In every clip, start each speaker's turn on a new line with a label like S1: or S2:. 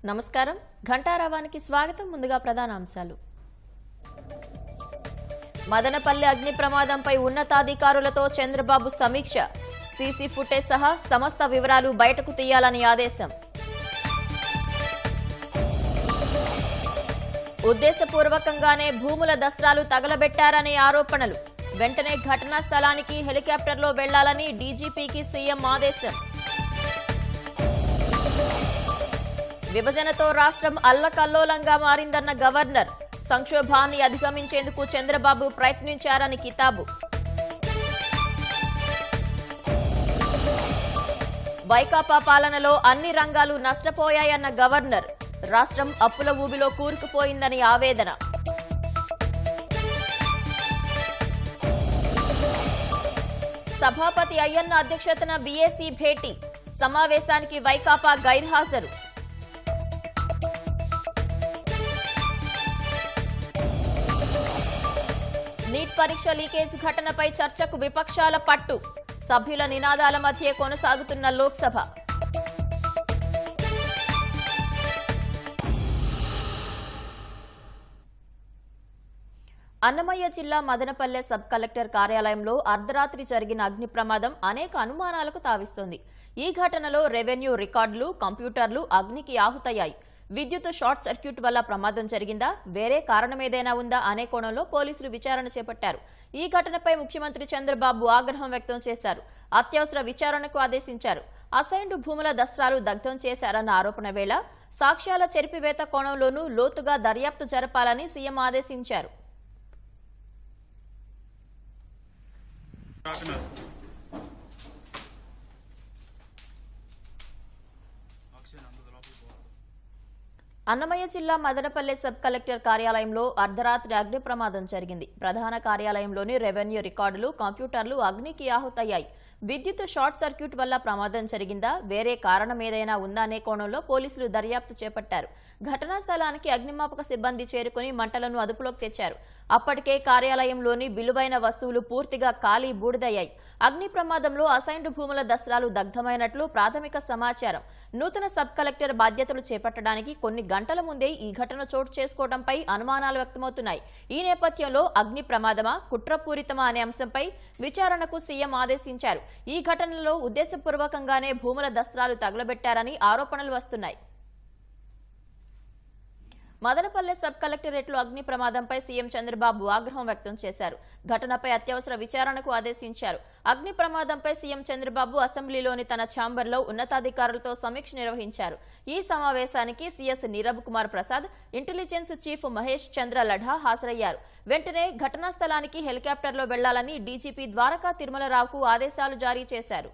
S1: నమస్కారం ఘంటారావానికి స్వాగతం ముందుగా ప్రధాన అంశాలు మదనపల్లి అగ్ని ప్రమాదంపై ఉన్నతాధికారులతో చంద్రబాబు సమీక్ష సీసీ ఫుటేజ్ సహా సమస్త వివరాలు బయటకు తీయాలని ఆదేశం ఉద్దేశపూర్వకంగానే భూముల దస్త్రాలు తగలబెట్టారనే ఆరోపణలు వెంటనే ఘటనా స్థలానికి హెలికాప్టర్లో వెళ్లాలని డీజీపీకి సీఎం ఆదేశం విభజనతో రాష్ట్రం అల్లకల్లోలంగా మారిందన్న గవర్నర్ సంక్షోభాన్ని అధిగమించేందుకు చంద్రబాబు ప్రయత్నించారని కితాబు వైకాపా పాలనలో అన్ని రంగాలు నష్టపోయాయన్న గవర్నర్ రాష్ట్రం అప్పుల ఊబిలో కూరుకుపోయిందని ఆవేదన సభాపతి అయ్యన్న అధ్యక్షతన బీఏసీ భేటీ సమావేశానికి వైకాపా గైర్హాజరు నీట్ పరీక్ష లీకేజ్ ఘటనపై చర్చకు విపక్షాల పట్టు సభ్యుల నినాదాల మధ్య కొనసాగుతున్న లోక్సభ అన్నమయ్య జిల్లా మదనపల్లె సబ్ కలెక్టర్ కార్యాలయంలో అర్ధరాత్రి జరిగిన అగ్ని ప్రమాదం అనేక అనుమానాలకు తావిస్తోంది. ఈ ఘటనలో రెవెన్యూ రికార్డులు, కంప్యూటర్లు అగ్నికి ఆహుతయ్యాయి. విద్యుత్ షార్ట్ సర్క్యూట్ వల్ల ప్రమాదం జరిగిందా, వేరే కారణమేదైనా ఉందా అనే కోణంలో పోలీసులు విచారణ చేపట్టారు. ఈ ఘటనపై ముఖ్యమంత్రి చంద్రబాబు ఆగ్రహం వ్యక్తం చేశారు. అత్యవసర విచారణకు ఆదేశించారు. అసైన్డ్ భూముల దస్త్రాలు దగ్ధం చేశారన్న ఆరోపణ వేళ సాక్ష్యాల చెరిపివేత కోణంలోనూ లోతుగా దర్యాప్తు జరపాలని సీఎం ఆదేశించారు. అన్నమయ్య జిల్లా మదనపల్లె సబ్ కలెక్టర్ కార్యాలయంలో అర్ధరాత్రి అగ్ని ప్రమాదం జరిగింది. ప్రధాన కార్యాలయంలోని రెవెన్యూ రికార్డులు, కంప్యూటర్లు అగ్నికి ఆహుతయ్యాయి. విద్యుత్ షార్ట్ సర్క్యూట్ వల్ల ప్రమాదం జరిగిందా, వేరే కారణం ఏదైనా ఉందా అనే కోణంలో పోలీసులు దర్యాప్తు చేపట్టారు. ఘటనా స్థలానికి అగ్నిమాపక సిబ్బంది చేరుకుని మంటలను అదుపులోకి తెచ్చారు. అప్పటికే కార్యాలయంలోని విలువైన వస్తువులు పూర్తిగా కాలి బూడిదయ్యాయి. అగ్ని ప్రమాదంలో అసైన్డ్ భూముల దస్త్రాలు దగ్ధమైనట్లు ప్రాథమిక సమాచారం. నూతన సబ్ కలెక్టర్ బాధ్యతలు చేపట్టడానికి కొన్ని గంటల ముందే ఈ ఘటన చోటు చేసుకోవడంపై అనుమానాలు వ్యక్తమవుతున్నాయి. ఈ నేపథ్యంలో అగ్ని ప్రమాదమా, కుట్రపూరితమా అనే అంశంపై విచారణకు సీఎం ఆదేశించారు. ఈ ఘటనలో ఉద్దేశపూర్వకంగానే భూముల దస్త్రాలు తగలబెట్టారని ఆరోపణలు వస్తున్నాయి. మదనపల్లె సబ్ కలెక్టరేట్లో అగ్ని ప్రమాదంపై సీఎం చంద్రబాబు ఆగ్రహం వ్యక్తం చేశారు. ఘటనపై అత్యవసర విచారణకు ఆదేశించారు. అగ్ని ప్రమాదంపై సీఎం చంద్రబాబు అసెంబ్లీలోని తన ఛాంబర్లో ఉన్నతాధికారులతో సమీక్ష నిర్వహించారు. ఈ సమావేశానికి CS Nirab Kumar Prasad, intelligence chief Mahesh Chandra Ladha హాజరయ్యారు. వెంటనే ఘటనా స్థలానికి హెలికాప్టర్లో వెళ్లాలని డీజీపీ ద్వారకా తిరుమలరావుకు ఆదేశాలు జారీ చేశారు.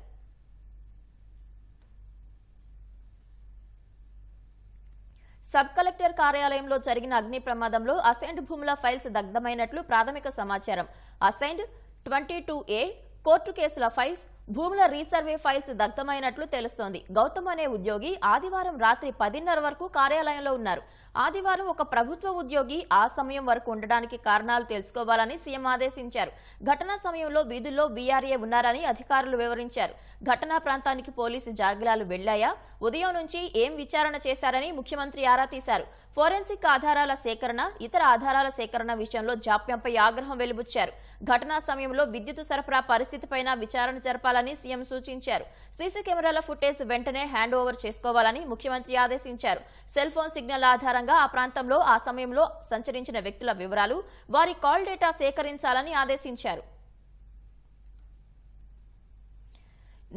S1: సబ్ కలెక్టర్ కార్యాలయంలో జరిగిన అగ్ని ప్రమాదంలో అసైన్డ్ భూముల ఫైల్స్ దగ్ధమైనట్లు ప్రాథమిక సమాచారం. అసైన్డ్ 22A కోర్టు కేసుల ఫైల్స్, భూముల రీసర్వే ఫైల్స్ దగ్ధమైనట్లు తెలుస్తోంది. గౌతమ్ అనే ఉద్యోగి ఆదివారం రాత్రి 10:30 వరకు కార్యాలయంలో ఉన్నారు. ఆదివారం ఒక ప్రభుత్వ ఉద్యోగి ఆ సమయం వరకు ఉండడానికి కారణాలు తెలుసుకోవాలని సీఎం ఆదేశించారు. ఘటనా సమయంలో వీధుల్లో వీఆర్ఏ ఉన్నారని అధికారులు వివరించారు. ఘటనా ప్రాంతానికి పోలీసు జాగిలాలు వెళ్లాయా, ఉదయం నుంచి ఏం విచారణ చేశారని ముఖ్యమంత్రి ఆరా తీశారు. ఫోరెన్సిక్ ఆధారాల సేకరణ, ఇతర ఆధారాల సేకరణ విషయంలో జాప్యంపై ఆగ్రహం వెలుబుచ్చారు. ఘటనా సమయంలో విద్యుత్ సరఫరా పరిస్థితిపైన విచారణ జరపాలని సీఎం సూచించారు. సీసీ కెమెరాల ఫుటేజ్ వెంటనే హ్యాండ్ ఓవర్ చేసుకోవాలని ముఖ్యమంత్రి ఆదేశించారు. సెల్ ఫోన్ సిగ్నల్ ఆధారంగా ఆ ప్రాంతంలో ఆ సమయంలో సంచరించిన వ్యక్తుల వివరాలు, వారి కాల్ డేటా సేకరించాలని ఆదేశించారు.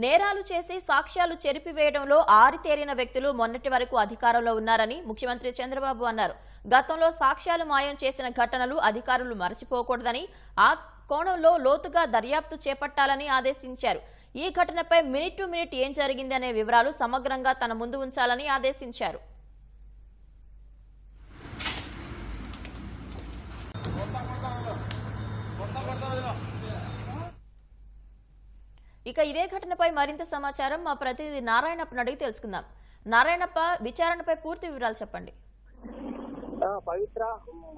S1: నేరాలు చేసి సాక్ష్యాలు చెరిపివేయడంలో ఆరితేరిన వ్యక్తులు మొన్నటి వరకు అధికారంలో ఉన్నారని ముఖ్యమంత్రి చంద్రబాబు అన్నారు. గతంలో సాక్ష్యాలు మాయం చేసిన ఘటనలు అధికారులు మరచిపోకూడదని, ఆ కోణంలో లోతుగా దర్యాప్తు చేపట్టాలని ఆదేశించారు. ఈ ఘటనపై మినిట్ టు మినిట్ ఏం జరిగింది అనే వివరాలు సమగ్రంగా తన ముందు ఉంచాలని ఆదేశించారు. ఇక ఇదే ఘటనపై మరింత సమాచారం మా ప్రతినిధి నారాయణప్పని అడిగి తెలుసుకుందాం. నారాయణప్ప, విచారణపై పూర్తి వివరాలు చెప్పండి.
S2: పవిత్ర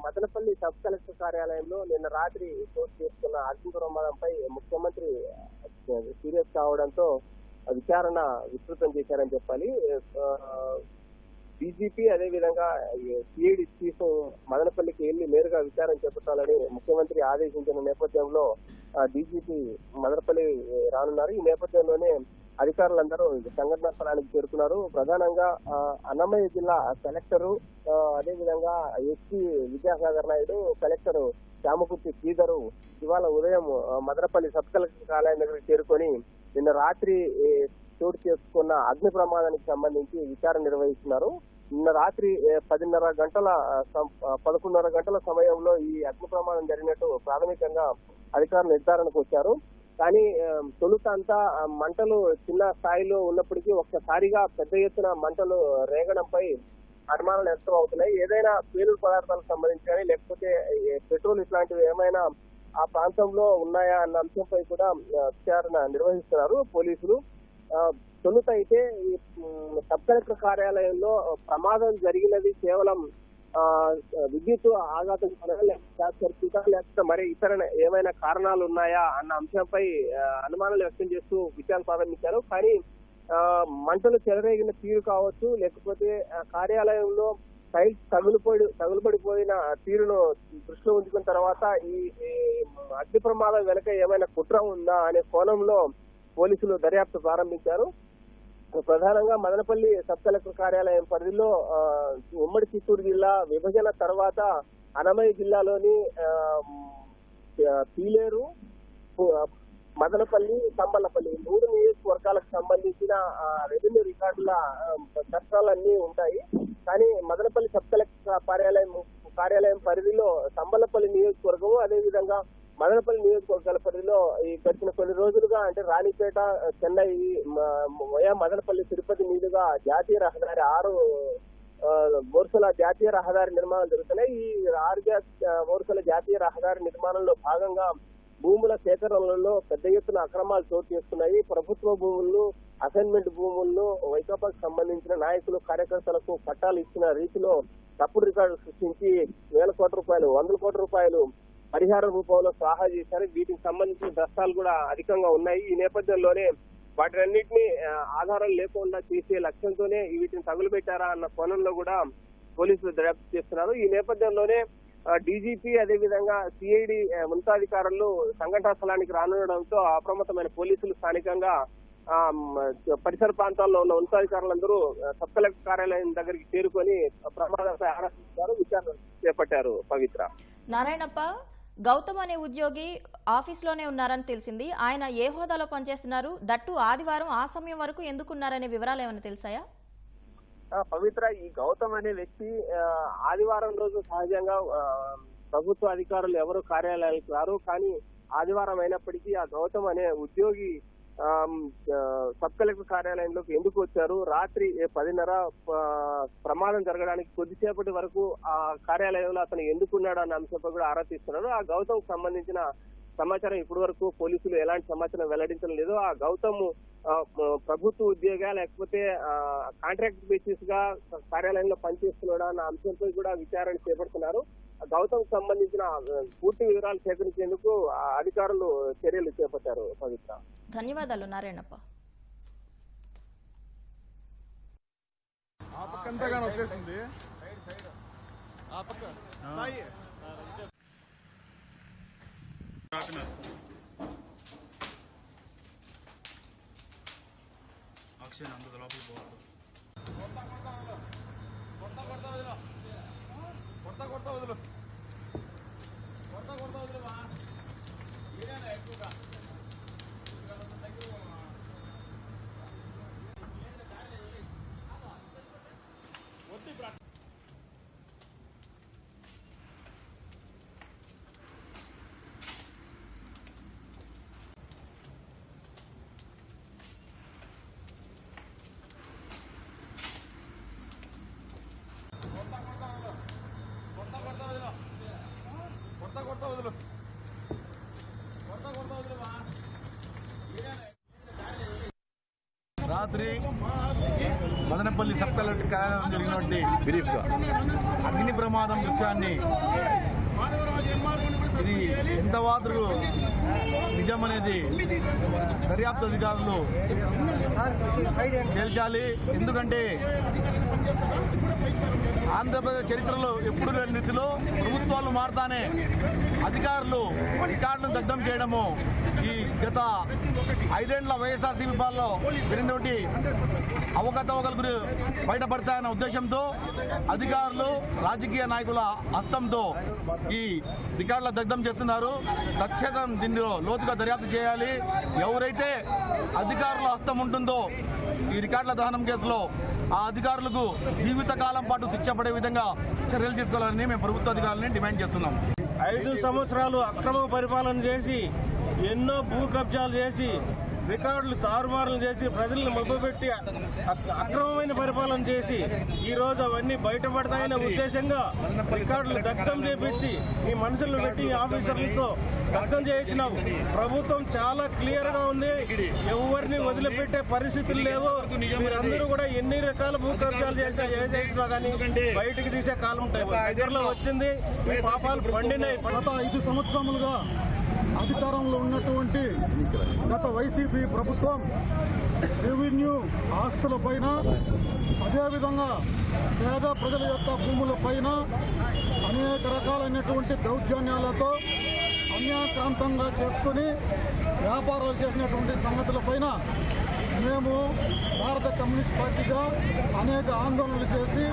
S2: మదనపల్లి సబ్ కలెక్టర్ కార్యాలయంలో నిన్న రాత్రి చోటు చేసుకున్న అగ్ని ప్రమాదంపై ముఖ్యమంత్రి సీరియస్ కావడంతో విచారణ విస్తృతం చేశారని చెప్పాలి. డీజీపీ అదేవిధంగా సిఐడి చీఫ్ మదనపల్లికి వెళ్లి నేరుగా విచారణ చేపట్టాలని ముఖ్యమంత్రి ఆదేశించిన నేపథ్యంలో డీజీపీ మదనపల్లి రానున్నారు. ఈ నేపథ్యంలోనే అధికారులందరూ సంఘటనా స్థలానికి చేరుకున్నారు. ప్రధానంగా అన్నమయ్య జిల్లా కలెక్టరు అదేవిధంగా ఎస్పీ విద్యాసాగర్ నాయుడు, కలెక్టర్ శ్యామకుర్తి శ్రీధరు ఇవాళ ఉదయం మదనపల్లి సబ్ కలెక్టర్ కార్యాలయం దగ్గరికి చేరుకొని నిన్న రాత్రి చోటు చేసుకున్న అగ్ని ప్రమాదానికి సంబంధించి విచారణ నిర్వహిస్తున్నారు. నిన్న రాత్రి 11:30 గంటల సమయంలో ఈ అగ్ని ప్రమాదం జరిగినట్టు ప్రాథమికంగా అధికారులు నిర్ధారణకు వచ్చారు. కానీ తొలుత అంతా మంటలు చిన్న స్థాయిలో ఉన్నప్పటికీ ఒక్కసారిగా పెద్ద ఎత్తున మంటలు రేగడంపై అనుమానాలు వ్యక్తం అవుతున్నాయి. ఏదైనా పేలుడు పదార్థాలకు సంబంధించి కానీ లేకపోతే పెట్రోల్ ఇట్లాంటివి ఏమైనా ఆ ప్రాంతంలో ఉన్నాయా అన్న అంశంపై కూడా విచారణ నిర్వహిస్తున్నారు పోలీసులు. తొలుత అయితే ఈ సబ్ కలెక్టర్ కార్యాలయంలో ప్రమాదం జరిగినది కేవలం విద్యుత్ ఆఘాతం లేకపోతే మరి ఇతర ఏమైనా కారణాలు ఉన్నాయా అన్న అంశంపై అనుమానాలు వ్యక్తం చేస్తూ విచారణ ప్రారంభించారు. కానీ మంటలు చెలరేగిన తీరు కావచ్చు, లేకపోతే కార్యాలయంలో టైల్స్ తగులుపడిపోయిన తీరును దృష్టిలో ఉంచుకున్న తర్వాత ఈ అగ్ని ప్రమాదం వెనుక ఏమైనా కుట్ర ఉందా అనే కోణంలో పోలీసులు దర్యాప్తు ప్రారంభించారు. ప్రధానంగా మదనపల్లి సబ్ కలెక్టర్ కార్యాలయం పరిధిలో ఉమ్మడి చిత్తూరు జిల్లా విభజన తర్వాత అన్నమయ్య జిల్లాలోని పీలేరు, మదనపల్లి, సంబలపల్లి 3 నియోజకవర్గాలకు సంబంధించిన రెవెన్యూ రికార్డుల చట్టాలన్నీ ఉంటాయి. కానీ మదనపల్లి సబ్ కలెక్టర్ కార్యాలయం పరిధిలో సంబలపల్లి నియోజకవర్గము అదేవిధంగా మదనపల్లి నియోజకవర్గాల పరిధిలో ఈ గడిచిన కొన్ని రోజులుగా అంటే రాణిపేట, చెన్నై, మదనపల్లి, తిరుపతి మీదుగా జాతీయ రహదారి 6 వరుసల జాతీయ రహదారి నిర్మాణం జరుగుతున్నాయి. ఈ 6 వరుసల జాతీయ రహదారి నిర్మాణంలో భాగంగా భూముల సేకరణలో పెద్ద ఎత్తున అక్రమాలు చోటు చేసుకున్నాయి. ప్రభుత్వ భూములను, అసైన్మెంట్ భూములను వైకాపాకు సంబంధించిన నాయకులు, కార్యకర్తలకు పట్టాలు ఇచ్చిన రీతిలో తప్పుడు రికార్డులు సృష్టించి వేల కోట్ల రూపాయలు, 100 కోట్ల రూపాయలు పరిహారం రూపంలో స్వాహా చేశారు. వీటికి సంబంధించిన దస్తాలు కూడా అధికంగా ఉన్నాయి. ఈ నేపథ్యంలోనే వాటినన్నింటినీ ఆధారం లేకుండా చేసే లక్ష్యంతోనే వీటిని తగులుపెట్టారా అన్న కోణంలో కూడా పోలీసులు దర్యాప్తు చేస్తున్నారు. ఈ నేపథ్యంలోనే డీజీపీ అదేవిధంగా సిఐడి ఉన్నతాధికారులు సంఘటనా స్థలానికి రానుండడంతో అప్రమత్తమైన పోలీసులు స్థానికంగా పరిసర ప్రాంతాల్లో ఉన్న ఉన్నతాధికారులందరూ సబ్ కలెక్టర్ కార్యాలయం దగ్గరికి చేరుకొని ప్రమాదంపై ఆరా తీశారు, విచారణ చేపట్టారు. పవిత్ర.
S1: నారాయణప్ప, గౌతమ్ అనే ఉద్యోగి ఆఫీస్లోనే ఉన్నారని తెలిసింది. ఆయన ఏ హోదాలో పనిచేస్తున్నారు, దట్టు ఆదివారం ఆ సమయం వరకు ఎందుకున్నారనే వివరాలు ఏమైనా తెలిసాయా?
S2: పవిత్ర, ఈ గౌతమ్ అనే వ్యక్తి ఆదివారం రోజు సహజంగా ప్రభుత్వ అధికారులు ఎవరు కార్యాలయాలకు రారు. కానీ ఆదివారం అయినప్పటికీ ఆ గౌతమ్ అనే ఉద్యోగి సబ్ కలెక్టర్ కార్యాలయంలోకి ఎందుకు వచ్చారు, రాత్రి 10:30 ప్రమాదం జరగడానికి కొద్దిసేపటి వరకు ఆ కార్యాలయంలో అతను ఎందుకున్నాడు అన్న అంశంపై కూడా ఆరా తీస్తున్నారు. ఆ గౌతమ్ సంబంధించిన సమాచారం ఇప్పటి వరకు పోలీసులు ఎలాంటి సమాచారం వెల్లడించడం లేదు. ఆ గౌతమ్ ప్రభుత్వ ఉద్యోగా లేకపోతే కాంట్రాక్ట్ బేసిస్ గా కార్యాలయంలో పనిచేస్తున్నాడా అన్న అంశంపై కూడా విచారణ చేపడుతున్నారు. గౌతమ్ సంబంధించిన పూర్తి వివరాలు సేకరించేందుకు అధికారులు చర్యలు చేపట్టారు. పవిత్ర,
S3: ధన్యవాదాలు నారాయణప్ప.
S4: అక్షయ్ అందుకు లోపలికి పోవాలి.
S5: రాత్రి మదనపల్లి
S3: మదనపల్లి సబ్ కలెక్టర్ కార్యాలయం జరిగినటువంటి అగ్ని ప్రమాదం దృశ్యాన్ని ఇది ఎంత వాదులు నిజమనేది దర్యాప్తు అధికారులు తేల్చాలి. ఎందుకంటే ఆంధ్రప్రదేశ్ చరిత్రలో ఎప్పుడు లేని రీతిలో ప్రభుత్వాలు మారుతానే అధికారులు రికార్డులను దగ్ధం చేయడము ఈ గత 5 ఏళ్ల వైఎస్ఆర్సీపీ పాలనలో జరిగినటువంటి అవకతవకలు బయటపడతాయన్న ఉద్దేశంతో అధికారులు రాజకీయ నాయకుల హస్తంతో ఈ రికార్డుల దగ్ధం చేస్తున్నారు. ఖచ్చితంగా దీనిలో లోతుగా దర్యాప్తు చేయాలి. ఎవరైతే అధికారుల హస్తం ఉంటుందో ఈ రికార్డుల దహనం కేసులో ఆ అధికారులకు జీవితకాలం పాటు శిక్ష పడే విధంగా చర్యలు తీసుకోవాలని మేము ప్రభుత్వ అధికారులని డిమాండ్ చేస్తున్నాం.
S5: 5 సంవత్సరాలు అక్రమ పరిపాలన చేసి ఎన్నో భూ కబ్జాలు చేసి రికార్డులు తారుమారులు చేసి ప్రజలను మభ్యపెట్టి అక్రమమైన పరిపాలన చేసి ఈ రోజు అవన్నీ బయటపడతాయనే ఉద్దేశంగా రికార్డులు దగ్ధం చేపించి ఈ మనుషులను పెట్టి ఆఫీసర్లతో దగ్ధం చేయించినాం. ప్రభుత్వం చాలా క్లియర్ గా ఉంది. ఎవరిని వదిలిపెట్టే పరిస్థితులు లేవు. మీరందరూ కూడా ఎన్ని రకాల భూ కబ్జాలు చేసినా ఏ చేసినా కానీ బయటికి తీసే కాలం దగ్గరలో వచ్చింది. ఈ పాపాలు పండినాయి.
S6: గత 5 సంవత్సరములుగా అధికారంలో ఉన్నటువంటి గత వైసీపీ ప్రభుత్వం రెవెన్యూ ఆస్తులపైన అదేవిధంగా పేద ప్రజల యొక్క భూములపైన అనేక రకాలైనటువంటి దౌర్జన్యాలతో అన్యాక్రాంతంగా చేసుకుని వ్యాపారాలు చేసినటువంటి సంగతులపైన మేము భారత కమ్యూనిస్ట్ పార్టీగా అనేక ఆందోళనలు చేసి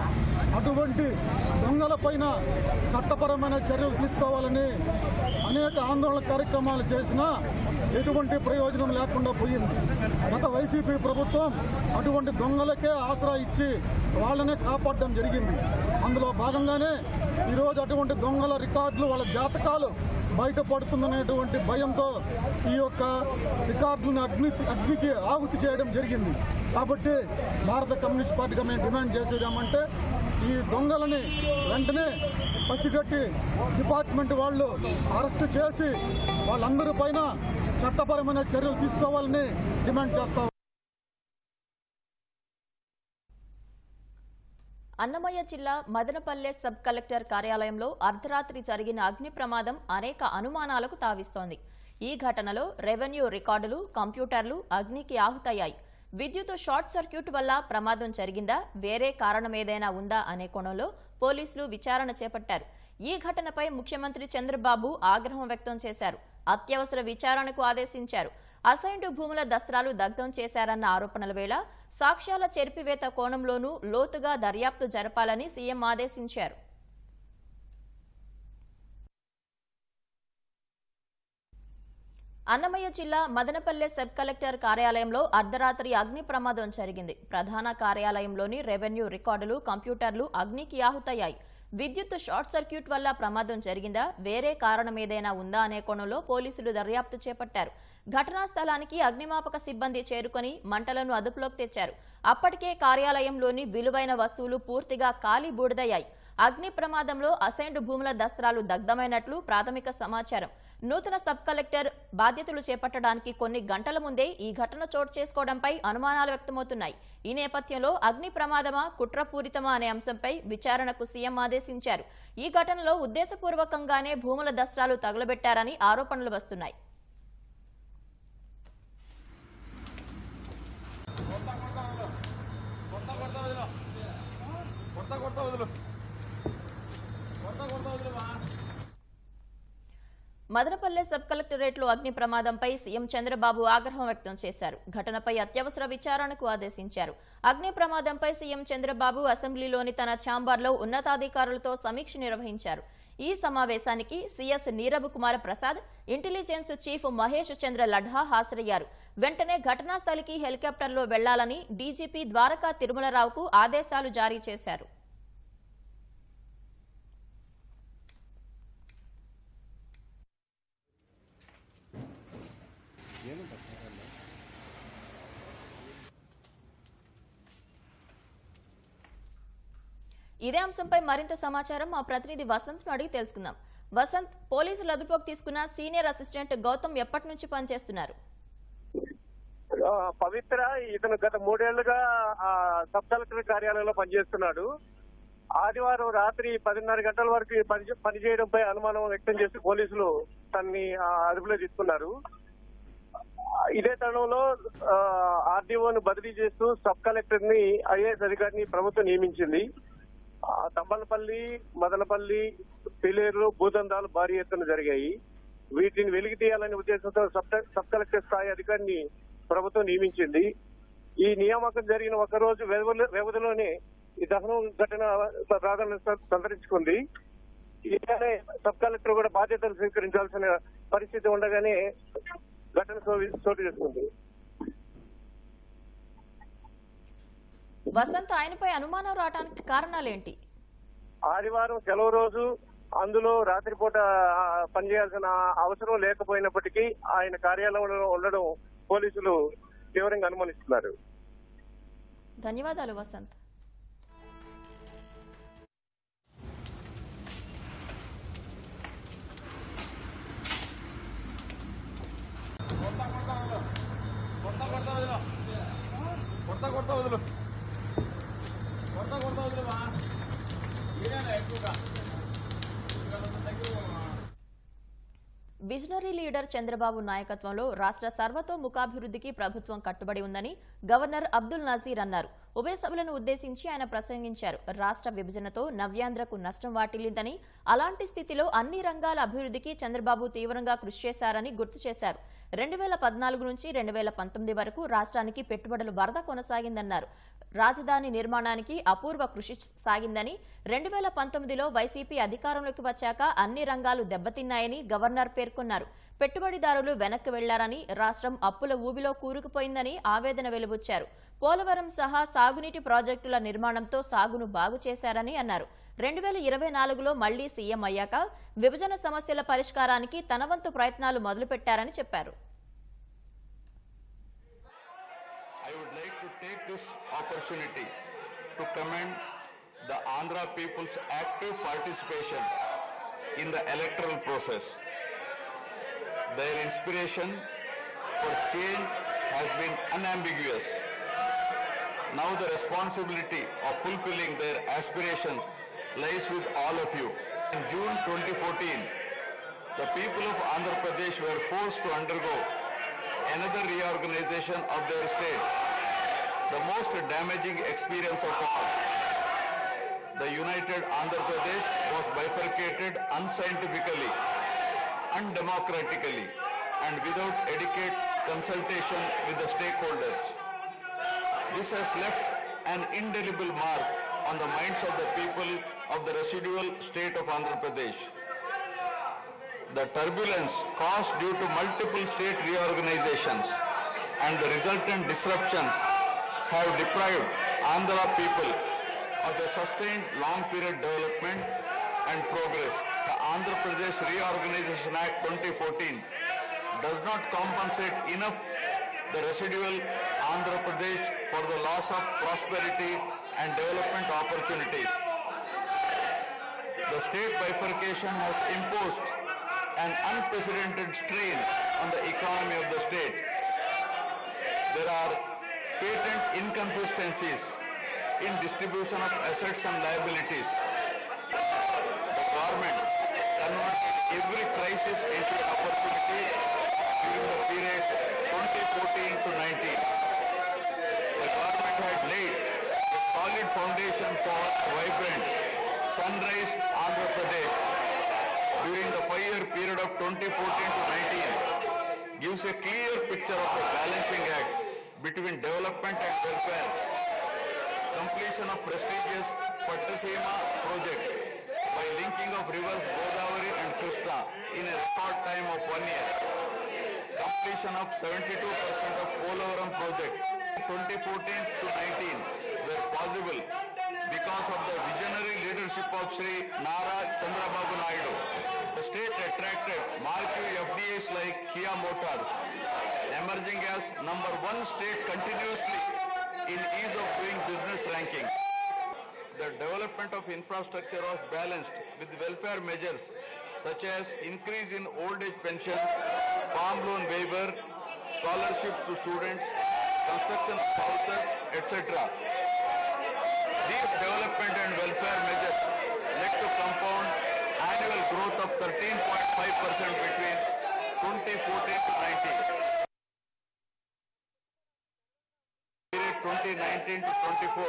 S6: అటువంటి దొంగలపైన చట్టపరమైన చర్యలు తీసుకోవాలని అనేక ఆందోళన కార్యక్రమాలు చేసినా ఎటువంటి ప్రయోజనం లేకుండా పోయింది. గత వైసీపీ ప్రభుత్వం అటువంటి దొంగలకే ఆసరా ఇచ్చి వాళ్ళనే కాపాడడం జరిగింది. అందులో భాగంగానే ఈరోజు అటువంటి దొంగల రికార్డులు వాళ్ళ జాతకాలు బయటపడుతుందనేటువంటి భయంతో ఈ యొక్క రికార్డులను అగ్నికి ఆహుతి చేయడం జరిగింది. కాబట్టి భారత కమ్యూనిస్ట్ పార్టీగా మేము డిమాండ్ చేసేదేమంటే ఈ దొంగలని వెంటనే పసిగట్టి డిపార్ట్మెంట్ వాళ్ళు అరెస్ట్ చేసి వాళ్ళందరి పైన చట్టపరమైన చర్యలు తీసుకోవాలని డిమాండ్ చేస్తాం.
S1: అన్నమయ్య జిల్లా మదనపల్లె సబ్ కలెక్టర్ కార్యాలయంలో అర్ధరాత్రి జరిగిన అగ్ని ప్రమాదం అనేక అనుమానాలకు తావిస్తోంది. ఈ ఘటనలో రెవెన్యూ రికార్డులు, కంప్యూటర్లు అగ్నికి ఆహుతయ్యాయి. విద్యుత్ షార్ట్ సర్క్యూట్ వల్ల ప్రమాదం జరిగిందా, వేరే కారణమేదైనా ఉందా అనే కోణంలో పోలీసులు విచారణ చేపట్టారు. ఈ ఘటనపై ముఖ్యమంత్రి చంద్రబాబు ఆగ్రహం వ్యక్తం చేశారు. అత్యవసర విచారణకు ఆదేశించారు. అసైన్డ్ భూముల దస్త్రాలు దగ్ధం చేశారన్న ఆరోపణల వేళ సాక్ష్యాల చెరిపివేత కోణంలోనూ లోతుగా దర్యాప్తు జరపాలని సీఎం ఆదేశించారు. అన్నమయ్య జిల్లా మదనపల్లె సబ్ కలెక్టర్ కార్యాలయంలో అర్ధరాత్రి అగ్ని ప్రమాదం జరిగింది. ప్రధాన కార్యాలయంలోని రెవెన్యూ రికార్డులు, కంప్యూటర్లు అగ్నికి ఆహుతయ్యాయి. విద్యుత్ షార్ట్ సర్క్యూట్ వల్ల ప్రమాదం జరిగిందా, వేరే కారణమేదైనా ఉందా అనే కోణంలో పోలీసులు దర్యాప్తు చేపట్టారు. ఘటనా స్థలానికి అగ్నిమాపక సిబ్బంది చేరుకుని మంటలను అదుపులోకి తెచ్చారు. అప్పటికే కార్యాలయంలోని విలువైన వస్తువులు పూర్తిగా కాలి బూడిదయ్యాయి. అగ్ని ప్రమాదంలో అసైన్డ్ భూముల దస్త్రాలు దగ్ధమైనట్లు ప్రాథమిక సమాచారం. నూతన సబ్ కలెక్టర్ బాధ్యతలు చేపట్టడానికి కొన్ని గంటల ముందే ఈ ఘటన చోటు చేసుకోవడంపై అనుమానాలు వ్యక్తమవుతున్నాయి. ఈ నేపథ్యంలో అగ్ని ప్రమాదమా, కుట్రపూరితమా అనే అంశంపై విచారణకు సీఎం ఆదేశించారు. ఈ ఘటనలో ఉద్దేశపూర్వకంగానే భూముల దస్త్రాలు తగులబెట్టారని ఆరోపణలు వస్తున్నాయి. మదనపల్లె సబ్ కలెక్టరేట్లో అగ్ని ప్రమాదంపై సీఎం చంద్రబాబు ఆగ్రహం వ్యక్తం చేశారు. ఘటనపై అత్యవసర విచారణకు ఆదేశించారు. అగ్ని ప్రమాదంపై సీఎం చంద్రబాబు అసెంబ్లీలోని తన ఛాంబర్లో ఉన్నతాధికారులతో సమీక్ష నిర్వహించారు. ఈ సమావేశానికి CS Nirab Kumar Prasad, intelligence chief Mahesh Chandra Ladha హాజరయ్యారు. వెంటనే ఘటనా స్థలికి హెలికాప్టర్లో వెళ్లాలని డీజీపీ ద్వారకా తిరుమలరావుకు ఆదేశాలు జారీ చేశారు. ఇదే అంశంపై మరింత సమాచారం మా ప్రతినిధి వసంత్ అడిగి తెలుసుకుందాం. వసంత్, పోలీసులు అదుపులోకి తీసుకున్న సీనియర్ అసిస్టెంట్ గౌతమ్ ఎప్పటి నుంచి పనిచేస్తున్నారు?
S7: పవిత్ర ఇతను గత 3 ఏళ్లుగా సబ్ కలెక్టర్ కార్యాలయంలో పనిచేస్తున్నాడు. ఆదివారం రాత్రి 10:30 గంటల వరకు పనిచేయడంపై అనుమానం వ్యక్తం చేసి పోలీసులు తనని అదుపులో తీసుకున్నారు. ఇదే తరుణంలో ఆర్డీఓను బదిలీ చేస్తూ సబ్ కలెక్టర్ ని ఐఏఎస్ అధికారిని ప్రభుత్వం నియమించింది. తంబలపల్లి, మదనపల్లి, పిలేరు భూదందాలు భారీ ఎత్తున జరిగాయి. వీటిని వెలికి తీయాలనే ఉద్దేశంతో సబ్ కలెక్టర్ స్థాయి అధికారిని ప్రభుత్వం నియమించింది. ఈ నియామకం జరిగిన ఒక రోజు వ్యవధిలోనే ఈ దహనం ఘటన ప్రాధాన్యత సంతరించుకుంది. ఇలానే సబ్ కలెక్టర్ కూడా బాధ్యతలు స్వీకరించాల్సిన పరిస్థితి ఉండగానే ఘటన చోటు చేసుకుంది.
S1: వసంత్, ఆయనపై అనుమానం రావడానికి కారణాలేంటి?
S7: ఆదివారం సెలవు రోజు, అందులో రాత్రిపూట పనిచేయాల్సిన అవసరం లేకపోయినప్పటికీ ఆయన కార్యాలయంలో ఉండడం పోలీసులు తీవ్రంగా అనుమానిస్తున్నారు.
S1: ధన్యవాదాలు వసంత్. విజనరీ లీడర్ చంద్రబాబు నాయకత్వంలో రాష్ట్ర సర్వతోముఖాభివృద్ధికి ప్రభుత్వం కట్టుబడి ఉందని గవర్నర్ అబ్దుల్ నజీర్ అన్నారు. ఉభయ సభలను ఉద్దేశించి ఆయన ప్రసంగించారు. రాష్ట్ర విభజనతో నవ్యాంధ్రకు నష్టం వాటిల్లిందని, అలాంటి స్థితిలో అన్ని రంగాల అభివృద్ధికి చంద్రబాబు తీవ్రంగా కృషి చేశారని గుర్తు చేశారు. 2014 నుంచి 2019 వరకు రాష్ట్రానికి పెట్టుబడుల వరద కొనసాగిందన్నారు. రాజధాని నిర్మాణానికి అపూర్వ కృషి సాగిందని, 2019లో వైసీపీ అధికారంలోకి వచ్చాక అన్ని రంగాలు దెబ్బతిన్నాయని గవర్నర్ పేర్కొన్నారు. పెట్టుబడిదారులు వెనక్కి వెళ్లారని, రాష్ట్రం అప్పుల ఊబిలో కూరుకుపోయిందని ఆవేదన వెలుబుచ్చారు. పోలవరం సహా సాగునీటి ప్రాజెక్టుల నిర్మాణంతో సాగును బాగు చేశారని అన్నారు. 2024లో మళ్లీ సీఎం అయ్యాక విభజన సమస్యల పరిష్కారానికి తన వంతు ప్రయత్నాలు మొదలుపెట్టారని చెప్పారు.
S8: I would like to take this opportunity to commend the Andhra people's active participation in the electoral process. Their inspiration for change has been unambiguous. Now the responsibility of fulfilling their aspirations lies with all of you. In June 2014, the people of Andhra Pradesh were forced to undergo another reorganization of their state, the most damaging experience of all. The united Andhra Pradesh was bifurcated unscientifically, undemocratically, and without adequate consultation with the stakeholders. This has left an indelible mark on the minds of the people of the residual state of Andhra Pradesh. The turbulence caused due to multiple state reorganizations and the resultant disruptions have deprived Andhra people of a sustained long-period development and progress. The Andhra Pradesh Reorganization Act 2014 does not compensate enough the residual Andhra Pradesh for the loss of prosperity and development opportunities. The state bifurcation has imposed an unprecedented strain on the economy of the state. There are patent inconsistencies in distribution of assets and liabilities. The government converted every crisis into an opportunity during the period 2014 to 19. The government had laid a solid foundation for vibrant sunrise Andhra Pradesh during the 5-year period of 2014 to 19 gives a clear picture of the balancing act between development and welfare. Completion of prestigious Pattasima project by linking of rivers Godavari and Krishna in a record time of 1 year. Completion of 72% of Polavaram project 2014 to 19 were possible because of the visionary leadership of Sri Nara Chandrababu Naidu. The state attracted marquee FDIs like Kia Motors, emerging as #1 state continuously in ease of doing business rankings. The development of infrastructure was balanced with welfare measures such as increase in old age pension, farm loan waiver, scholarships to students, construction of houses, etc. These development and welfare measures led to compound annual growth of 13.5% between 2014 to 19. Period 2019 to 24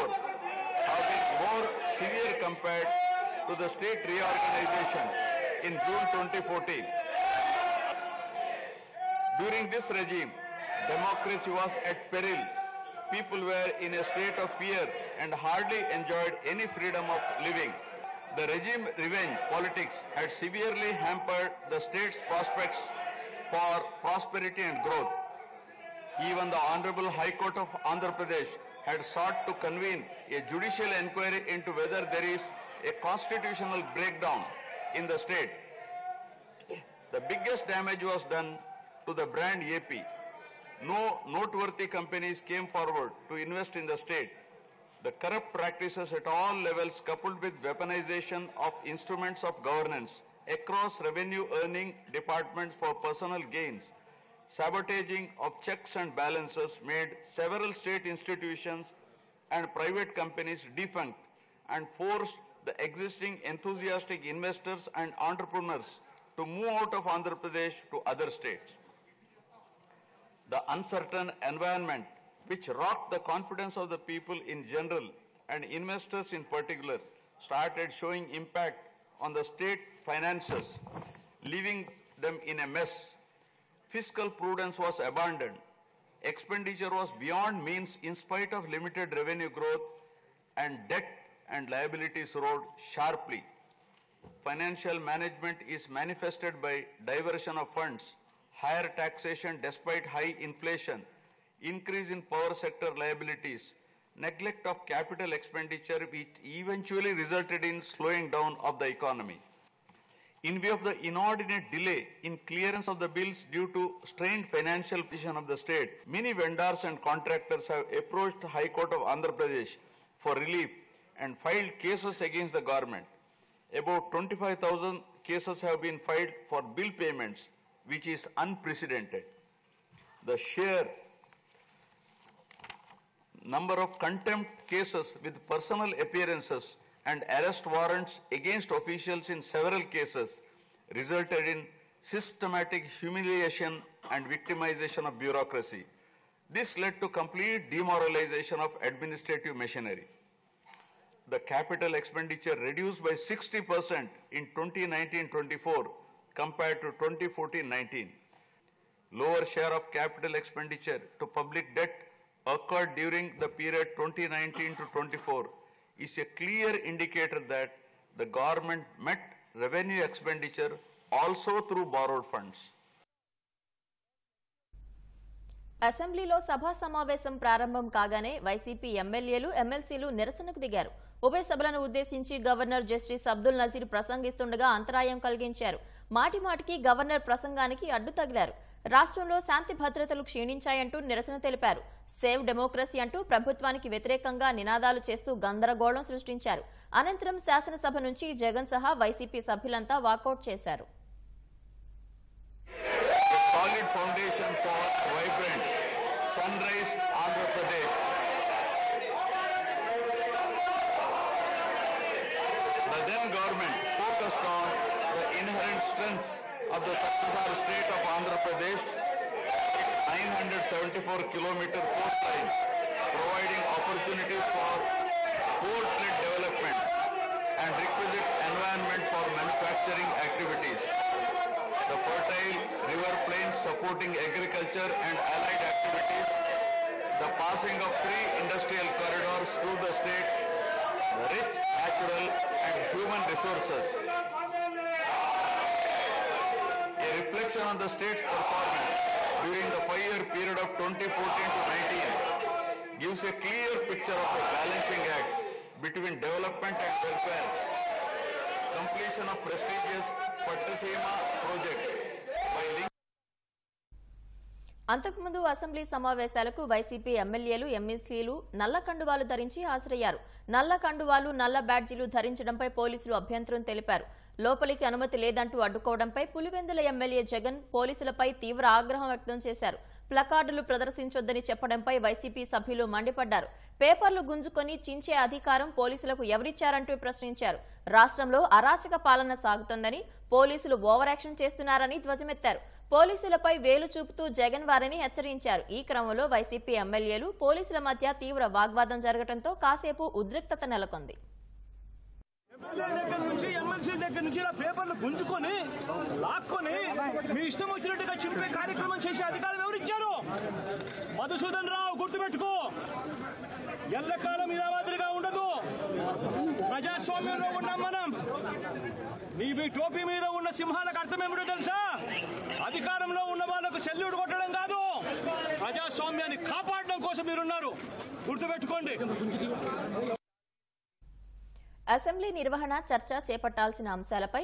S8: have been more severe compared to the state reorganization in June 2014. During this regime, democracy was at peril. People were in a state of fear and hardly enjoyed any freedom of living. The regime revenge politics had severely hampered the state's prospects for prosperity and growth. Even the Honorable High Court of Andhra Pradesh had sought to convene a judicial inquiry into whether there is a constitutional breakdown in the state. The biggest damage was done to the brand AP. No noteworthy companies came forward to invest in the state. The corrupt practices at all levels, coupled with weaponization of instruments of governance across revenue earning departments for personal gains, sabotaging of checks and balances, made several state institutions and private companies defunct and forced the existing enthusiastic investors and entrepreneurs to move out of Andhra Pradesh to other states. The uncertain environment which rocked the confidence of the people in general and investors in particular started showing impact on the state finances, leaving them in a mess. Fiscal prudence was abandoned. Expenditure was beyond means in spite of limited revenue growth, and debt and liabilities rose sharply. Financial management is manifested by diversion of funds, higher taxation despite high inflation, increase in power sector liabilities, neglect of capital expenditure, which eventually resulted in slowing down of the economy. In view of the inordinate delay in clearance of the bills due to strained financial position of the state, many vendors and contractors have approached the High Court of Andhra Pradesh for relief and filed cases against the government. About 25,000 cases have been filed for bill payments, which is unprecedented. The sheer number of contempt cases with personal appearances and arrest warrants against officials in several cases resulted in systematic humiliation and victimization of bureaucracy. This led to complete demoralization of administrative machinery. The capital expenditure reduced by 60% in 2019-24 compared to 2014-19. Lower share of capital expenditure to public debt occurred during the period 2019 to 24 is a clear indicator that the government met revenue expenditure also through borrowed funds.
S1: అసెంబ్లీలో సభా సమావేశం ప్రారంభం కాగానే YCP ఎమ్మెల్యేలు ఎమ్మెల్సీలు నిరసనకు దిగారు. ఉభయ సభలను ఉద్దేశించి గవర్నర్ జస్టిస్ అబ్దుల్ నజీర్ ప్రసంగిస్తుండగా అంతరాయం కలిగించారు. మాటిమాటికి గవర్నర్ ప్రసంగానికి అడ్డు తగిలారు. రాష్ట్రంలో శాంతి భద్రతలు క్షీణించాయంటూ నిరసన తెలిపారు. సేవ్ డెమోక్రసీ అంటూ ప్రభుత్వానికి వ్యతిరేకంగా నినాదాలు చేస్తూ గందరగోళం సృష్టించారు. అనంతరం శాసనసభ నుంచి జగన్ సహా వైసీపీ సభ్యులంతా వాకౌట్ చేశారు.
S8: Solid foundation for vibrant sunrise Andhra Pradesh. The then government focused on the inherent strengths of the successor state of Andhra Pradesh, its 974-kilometer coastline, providing opportunities for port-led development and requisite environment for manufacturing activities. The fertile river plains supporting agriculture and allied activities, the passing of 3 industrial corridors through the state, the rich natural and human resources. A reflection on the state's performance during the 5-year period of 2014 to 19 gives a clear picture of the balancing act between development and welfare. Completion of prestigious Pattasima project by link.
S1: అంతకుముందు assembly సమావేశాలకు YCP ఎమ్మెల్యేలు ఎమ్మెల్సీలు నల్ల కండువాలు ధరించి హాజరయ్యారు. నల్ల కండువాలు నల్ల బ్యాడ్జీలు ధరించడంపై పోలీసులు అభ్యంతరం తెలిపారు. లోపలికి అనుమతి లేదంటూ అడ్డుకోవడంపై పులివెందుల ఎమ్మెల్యే జగన్ పోలీసులపై తీవ్ర ఆగ్రహం వ్యక్తం చేశారు. ప్లకార్డులు ప్రదర్శించొద్దని చెప్పడంపై వైసీపీ సభ్యులు మండిపడ్డారు. పేపర్లు గుంజుకొని చించే అధికారం పోలీసులకు ఎవరిచ్చారంటూ ప్రశ్నించారు. రాష్ట్రంలో అరాచక పాలన సాగుతోందని, పోలీసులు ఓవర్ యాక్షన్ చేస్తున్నారని ధ్వజమెత్తారు. పోలీసులపై వేలు చూపుతూ జగన్ వారిని హెచ్చరించారు. ఈ క్రమంలో వైసీపీ ఎమ్మెల్యేలు, పోలీసుల మధ్య తీవ్ర వాగ్వాదం జరగడంతో కాసేపు ఉద్రిక్తత నెలకొంది.
S9: దగ్గర నుంచి ఎమ్మెల్సీ దగ్గర నుంచి ఇలా పేపర్లు గుంజుకొని లాక్కొని మీ ఇష్టం వచ్చినట్టుగా చింపే కార్యక్రమం చేసే అధికారం ఎవరిచ్చారు? మధుసూదన్ రావు, గుర్తుపెట్టుకో, ఎల్లకాలం ఇదే మాదిరిగా ఉండదు. ప్రజాస్వామ్యంలో ఉన్నాం మనం. మీ టోపీ మీద ఉన్న సింహాలకు అర్థం ఏమిటో తెలుసా? అధికారంలో ఉన్న వాళ్ళకు సెల్యూట్ కొట్టడం కాదు, ప్రజాస్వామ్యాన్ని కాపాడడం కోసం మీరున్నారు. గుర్తుపెట్టుకోండి.
S1: అసెంబ్లీ నిర్వహణ చర్చ చేపట్టాల్సిన అంశాలపై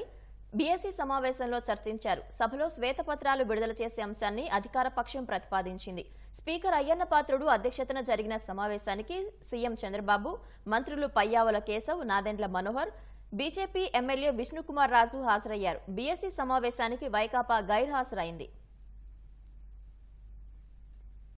S1: బీఎస్సీ సమావేశంలో చర్చించారు. సభలో శ్వేతపత్రాలు విడుదల చేసే అంశాన్ని అధికార పక్షం ప్రతిపాదించింది. స్పీకర్ అయ్యన్న పాత్రుడు అధ్యక్షతన జరిగిన సమావేశానికి సీఎం చంద్రబాబు, మంత్రులు పయ్యావుల కేశవ్, నాదెండ్ల మనోహర్, బీజేపీ ఎమ్మెల్యే విష్ణుకుమార్ రాజు హాజరయ్యారు. బీఎస్సీ సమావేశానికి వైకాపా గైర్హాజరైంది.